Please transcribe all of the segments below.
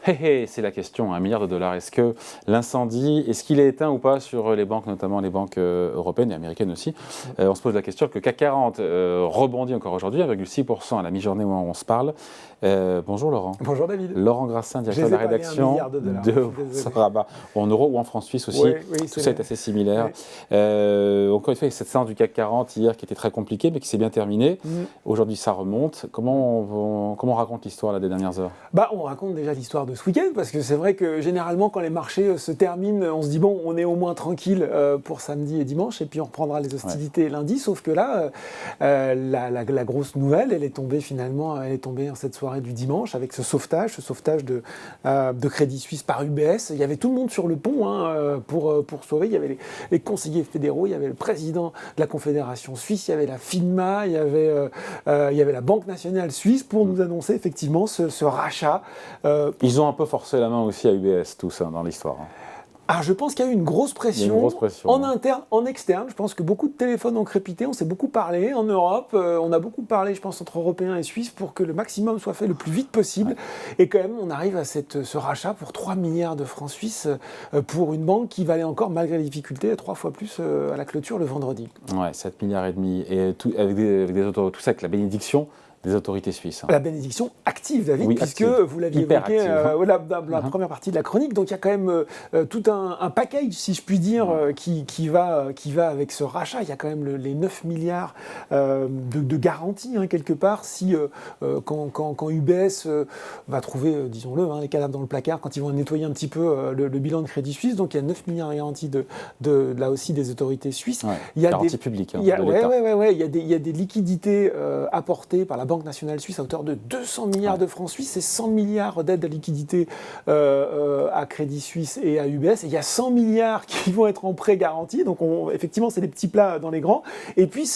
C'est la question, $1 milliard. Est-ce que l'incendie, est-ce qu'il est éteint ou pas sur les banques, notamment les banques européennes et américaines aussi? On se pose la question que le CAC 40 rebondit encore aujourd'hui, 1,6% à la mi-journée où on se parle. Bonjour Laurent. Bonjour David. Laurent Grassin, directeur de la rédaction de Rabat, en euros ou en francs suisses aussi. Oui, tout ça est assez similaire. Encore une fois, cette séance du CAC 40 hier qui était très compliquée, mais qui s'est bien terminée. Aujourd'hui, ça remonte. Comment on raconte l'histoire des dernières heures? On raconte déjà l'histoire de ce week-end, parce que c'est vrai que généralement, quand les marchés se terminent, on se dit bon, on est au moins tranquille pour samedi et dimanche, et puis on reprendra les hostilités lundi. Sauf que là, la grosse nouvelle, elle est tombée en cette soirée du dimanche avec ce sauvetage de Crédit Suisse par UBS. Il y avait tout le monde sur le pont pour sauver. Il y avait les conseillers fédéraux, il y avait le président de la Confédération suisse, il y avait la FINMA, il y avait la Banque nationale suisse pour nous annoncer effectivement ce rachat. Ils ont un peu forcé la main aussi à UBS, tout ça, dans l'histoire. Alors je pense qu'il y a eu une grosse pression, en interne, en externe. Je pense que beaucoup de téléphones ont crépité, on s'est beaucoup parlé en Europe, on a beaucoup parlé, je pense, entre Européens et Suisses pour que le maximum soit fait le plus vite possible. Et quand même, on arrive à ce rachat pour 3 milliards de francs suisses pour une banque qui valait encore, malgré les difficultés, 3 fois plus à la clôture le vendredi. Ouais, 7,5 milliards. Et tout, avec tout ça, avec la bénédiction des autorités suisses. La bénédiction active, David, puisque vous l'aviez évoqué dans la première partie de la chronique. Donc il y a quand même tout un package, si je puis dire, qui va avec ce rachat. Il y a quand même les 9 milliards de garantie, quelque part, si quand UBS va trouver, disons-le, les cadavres dans le placard, quand ils vont nettoyer un petit peu le bilan de Crédit Suisse. Donc il y a 9 milliards de garantie là aussi des autorités suisses. Il y a garantie publique. Il y a des liquidités apportées par la Banque nationale suisse à hauteur de 200 milliards de francs suisses et 100 milliards d'aides à liquidité à Crédit Suisse et à UBS. Et il y a 100 milliards qui vont être en prêt garanti. Donc effectivement, c'est des petits plats dans les grands. Et puis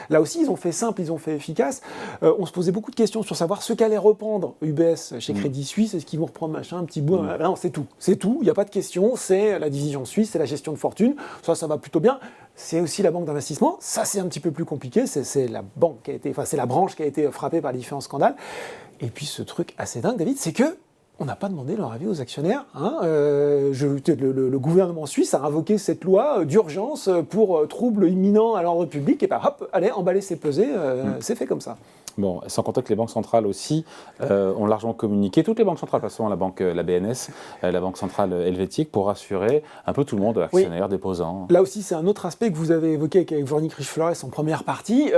là aussi, ils ont fait simple, ils ont fait efficace. On se posait beaucoup de questions sur savoir ce qu'allait reprendre UBS chez Crédit Suisse. Est-ce qu'ils vont reprendre un petit bout? Non, c'est tout. C'est tout. Il n'y a pas de question. C'est la division suisse, c'est la gestion de fortune. Ça va plutôt bien. C'est aussi la banque d'investissement. Ça, c'est un petit peu plus compliqué. C'est la branche qui a été frappée par les différents scandales. Et puis, ce truc assez dingue, David, c'est que on n'a pas demandé leur avis aux actionnaires. Le gouvernement suisse a invoqué cette loi d'urgence pour trouble imminent à l'ordre public. Et hop, allez, emballer, c'est pesé. C'est fait comme ça. Bon, sans compter que les banques centrales aussi ont largement communiqué, toutes les banques centrales, passons à la BNS, la Banque centrale helvétique, pour rassurer un peu tout le monde, actionnaires, déposants. Là aussi, c'est un autre aspect que vous avez évoqué avec Véronique Riche-Flores en première partie.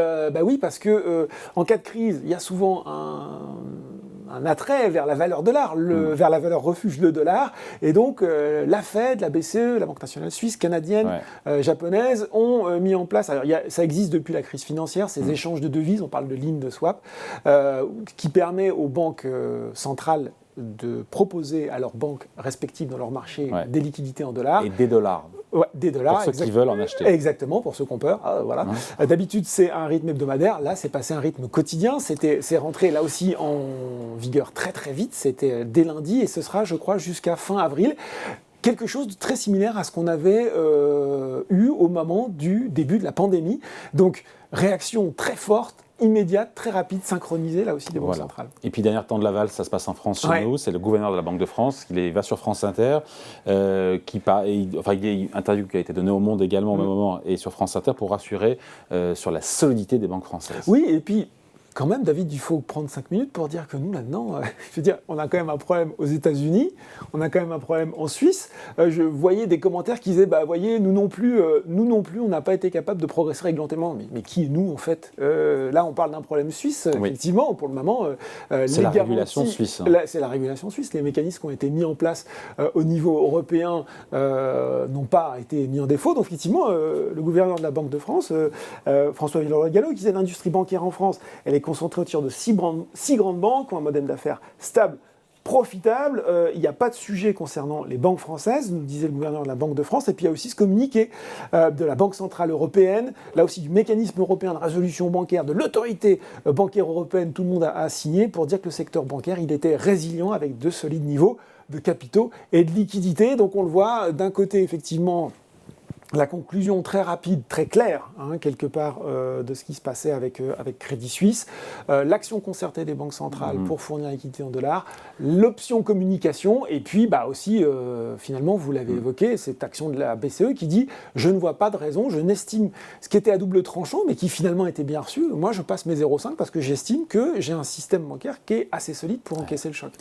Oui, parce que en cas de crise, il y a souvent un attrait vers la valeur dollar, vers la valeur refuge le dollar. Et donc, la Fed, la BCE, la Banque nationale suisse, canadienne, japonaise, ont mis en place, alors ça existe depuis la crise financière, ces échanges de devises, on parle de ligne de swap, qui permet aux banques centrales de proposer à leurs banques respectives dans leur marché des liquidités en dollars. Et des dollars. Des dollars. Pour ceux qui veulent en acheter. Exactement, pour ceux qu'on peut. Voilà. D'habitude, c'est un rythme hebdomadaire. Là, c'est passé un rythme quotidien. C'est rentré là aussi en vigueur très très vite. C'était dès lundi et ce sera, je crois, jusqu'à fin avril. Quelque chose de très similaire à ce qu'on avait eu au moment du début de la pandémie. Donc, réaction très forte, immédiate, très rapide, synchronisée, là aussi, des banques centrales. Et puis, dernière temps de l'aval, ça se passe en France chez nous. C'est le gouverneur de la Banque de France, il va sur France Inter, il y a une interview qui a été donnée au Monde également au même moment, et sur France Inter, pour rassurer sur la solidité des banques françaises. Oui, et puis, quand même, David, il faut prendre 5 minutes pour dire que nous, maintenant, je veux dire, on a quand même un problème aux États-Unis, on a quand même un problème en Suisse. Je voyais des commentaires qui disaient, voyez, nous non plus, on n'a pas été capable de progresser réglementairement. Mais qui est nous, en fait? Là, on parle d'un problème suisse, effectivement, pour le moment. C'est la régulation suisse. C'est la régulation suisse. Les mécanismes qui ont été mis en place au niveau européen n'ont pas été mis en défaut. Donc, effectivement, le gouverneur de la Banque de France, François Villeroy-Gallo, qui disait l'industrie bancaire en France, elle est concentrée autour de 6 grandes banques qui ont un modèle d'affaires stable, profitable. Il n'y a pas de sujet concernant les banques françaises, nous disait le gouverneur de la Banque de France. Et puis il y a aussi ce communiqué de la Banque centrale européenne, là aussi du mécanisme européen de résolution bancaire, de l'autorité bancaire européenne, tout le monde a signé pour dire que le secteur bancaire, il était résilient avec de solides niveaux de capitaux et de liquidités. Donc on le voit d'un côté, effectivement, la conclusion très rapide, très claire, quelque part, de ce qui se passait avec Crédit Suisse, l'action concertée des banques centrales pour fournir la liquidité en dollars, l'option communication, et puis aussi, finalement, vous l'avez évoqué, cette action de la BCE qui dit « je ne vois pas de raison, je n'estime ce qui était à double tranchant, mais qui finalement était bien reçu, moi je passe mes 0,5 parce que j'estime que j'ai un système bancaire qui est assez solide pour encaisser le choc. »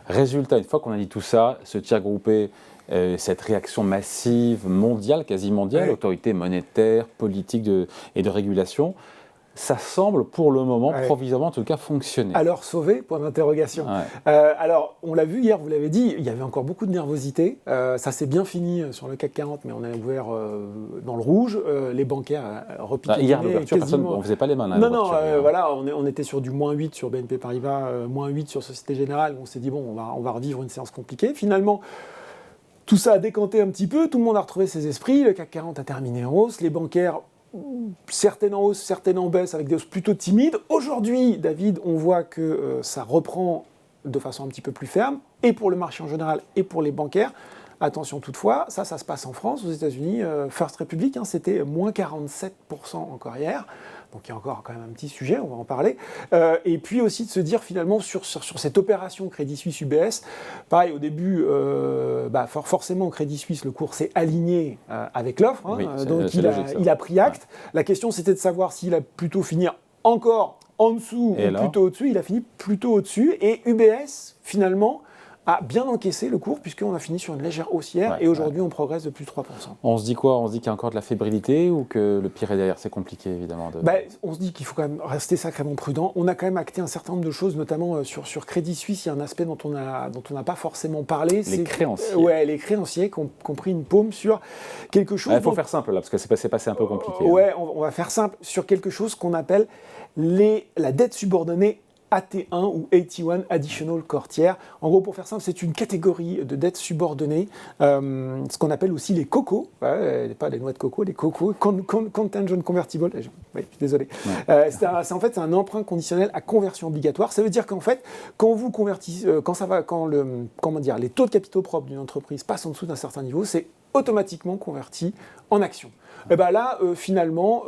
Résultat, une fois qu'on a dit tout ça, ce tir groupé, cette réaction massive, mondiale, quasi mondiale, autorité monétaire, politique et de régulation, ça semble pour le moment, provisoirement en tout cas, fonctionner. Alors sauvé, point d'interrogation. Alors on l'a vu hier, vous l'avez dit, il y avait encore beaucoup de nervosité. Ça s'est bien fini sur le CAC 40, mais on a ouvert dans le rouge. Les bancaires repiquaient. Hier, l'ouverture, on ne faisait pas les mains. Non, voilà, on était sur du -8 sur BNP Paribas, -8 sur Société Générale. On s'est dit, bon, on va revivre une séance compliquée. Finalement, tout ça a décanté un petit peu, tout le monde a retrouvé ses esprits, le CAC 40 a terminé en hausse, les bancaires, certaines en hausse, certaines en baisse, avec des hausses plutôt timides. Aujourd'hui, David, on voit que ça reprend de façon un petit peu plus ferme, et pour le marché en général, et pour les bancaires. Attention toutefois, ça se passe en France, aux États-Unis, First Republic, c'était -47% encore hier. Donc il y a encore quand même un petit sujet, on va en parler. Et puis aussi de se dire finalement sur cette opération Crédit Suisse UBS, pareil au début, forcément Crédit Suisse, le cours s'est aligné avec l'offre, donc il a pris acte. La question c'était de savoir s'il a plutôt fini encore en dessous ou plutôt au-dessus. Il a fini plutôt au-dessus et UBS finalement a bien encaissé le cours puisqu'on a fini sur une légère haussière et aujourd'hui on progresse de plus de 3%. On se dit quoi? On se dit qu'il y a encore de la fébrilité ou que le pire est derrière? C'est compliqué évidemment. On se dit qu'il faut quand même rester sacrément prudent. On a quand même acté un certain nombre de choses, notamment sur Crédit Suisse. Il y a un aspect dont on n'a pas forcément parlé. Les créanciers. Les créanciers qui ont pris une paume sur quelque chose. Il faut faire simple là parce que c'est passé un peu compliqué. On va faire simple sur quelque chose qu'on appelle la dette subordonnée AT1 ou AT1, Additional Core Tier. En gros, pour faire simple, c'est une catégorie de dettes subordonnées, ce qu'on appelle aussi les COCO, pas les noix de coco, les COCO, Contingent Convertible, désolé. C'est un emprunt conditionnel à conversion obligatoire. Ça veut dire qu'en fait, quand vous convertissez, les taux de capitaux propres d'une entreprise passent en dessous d'un certain niveau, c'est automatiquement converti en actions. Et là, finalement,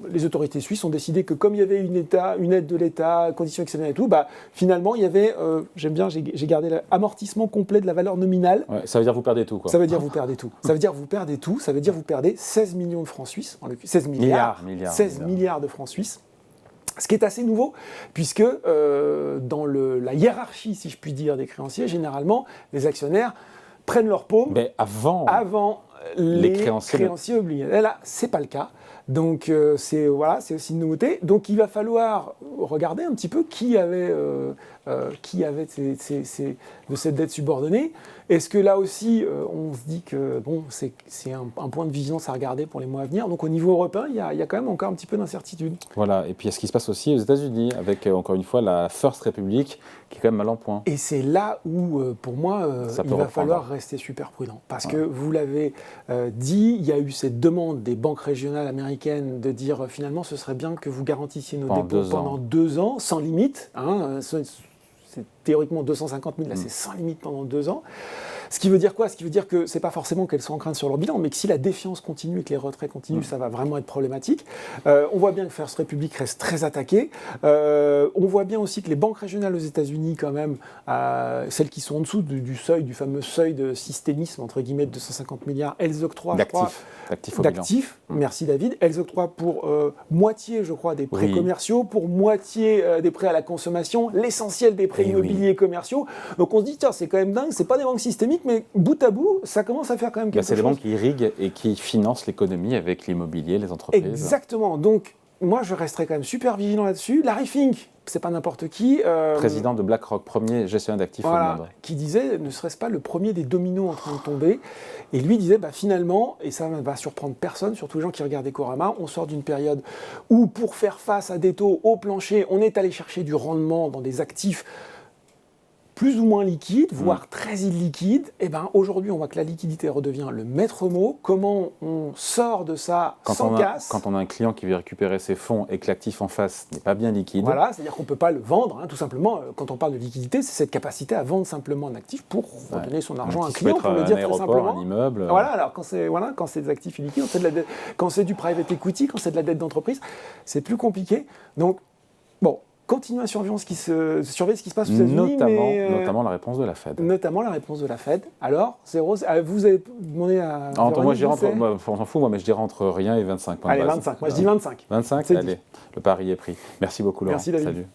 les autorités suisses ont décidé que comme il y avait une aide de l'État, conditions exceptionnelles et tout, finalement, il y avait, j'ai gardé l'amortissement complet de la valeur nominale. Ça veut dire que vous perdez tout, quoi. Ça veut dire que vous perdez tout. Ça veut dire que vous perdez tout. Ça veut dire que vous perdez 16 millions de francs suisses, 16 milliards de francs suisses. Ce qui est assez nouveau, puisque dans la hiérarchie, si je puis dire, des créanciers, généralement, les actionnaires prennent leur paume avant les créanciers obligés. Et là, c'est pas le cas. Donc c'est aussi une nouveauté. Donc il va falloir regarder un petit peu qui avait de cette dette subordonnée. Est-ce que là aussi, on se dit que c'est un point de vigilance à regarder pour les mois à venir. Donc au niveau européen, il y a quand même encore un petit peu d'incertitude. Voilà, et puis il y a ce qui se passe aussi aux États-Unis, avec encore une fois la First Republic, qui est quand même mal en point. Et c'est là où, pour moi, il va falloir rester super prudent. Parce que vous l'avez dit, il y a eu cette demande des banques régionales américaines de dire finalement ce serait bien que vous garantissiez nos dépôts pendant 2 ans, sans limite. C'est théoriquement 250 000, là c'est sans limite pendant 2 ans. Ce qui veut dire quoi? Ce qui veut dire que c'est pas forcément qu'elles sont en crainte sur leur bilan, mais que si la défiance continue et que les retraits continuent, ça va vraiment être problématique. On voit bien que First Republic reste très attaqué. On voit bien aussi que les banques régionales aux États-Unis, quand même, celles qui sont en dessous du seuil, du fameux seuil de systémisme, entre guillemets, de 250 milliards, elles octroient, d'actifs. Merci David. Elles octroient pour moitié, je crois, des prêts commerciaux, pour moitié des prêts à la consommation, l'essentiel des prêts immobiliers commerciaux. Donc on se dit, tiens, c'est quand même dingue, c'est pas des banques systémiques, mais bout à bout, ça commence à faire quand même quelque chose. C'est les banques qui irriguent et qui financent l'économie avec l'immobilier, les entreprises. Exactement. Donc, moi, je resterai quand même super vigilant là-dessus. Larry Fink, c'est pas n'importe qui. Président de BlackRock, premier gestionnaire d'actifs au monde. Qui disait, ne serait-ce pas le premier des dominos en train de tomber. Et lui disait, finalement, et ça ne va surprendre personne, surtout les gens qui regardent Ecorama, on sort d'une période où, pour faire face à des taux au plancher, on est allé chercher du rendement dans des actifs plus ou moins liquide, voire très illiquide, et ben aujourd'hui on voit que la liquidité redevient le maître mot. Comment on sort de ça sans casse? Quand on a un client qui veut récupérer ses fonds et que l'actif en face n'est pas bien liquide. Voilà, c'est-à-dire qu'on ne peut pas le vendre, tout simplement. Quand on parle de liquidité, c'est cette capacité à vendre simplement un actif pour redonner son argent à un client, pour le dire très simplement. Un immeuble. Voilà, alors quand c'est des actifs illiquides, quand c'est du private equity, quand c'est de la dette d'entreprise, c'est plus compliqué. Donc, bon, continuez à surveiller ce qui se passe aux États-Unis. Notamment la réponse de la Fed. Notamment la réponse de la Fed. Alors, vous avez demandé à... Moi, on s'en fout, mais je dirais entre rien et 25 points de base. Allez, 25. Moi, je dis 25. 25, allez, le pari est pris. Merci beaucoup, Laurent. Merci, David. Salut.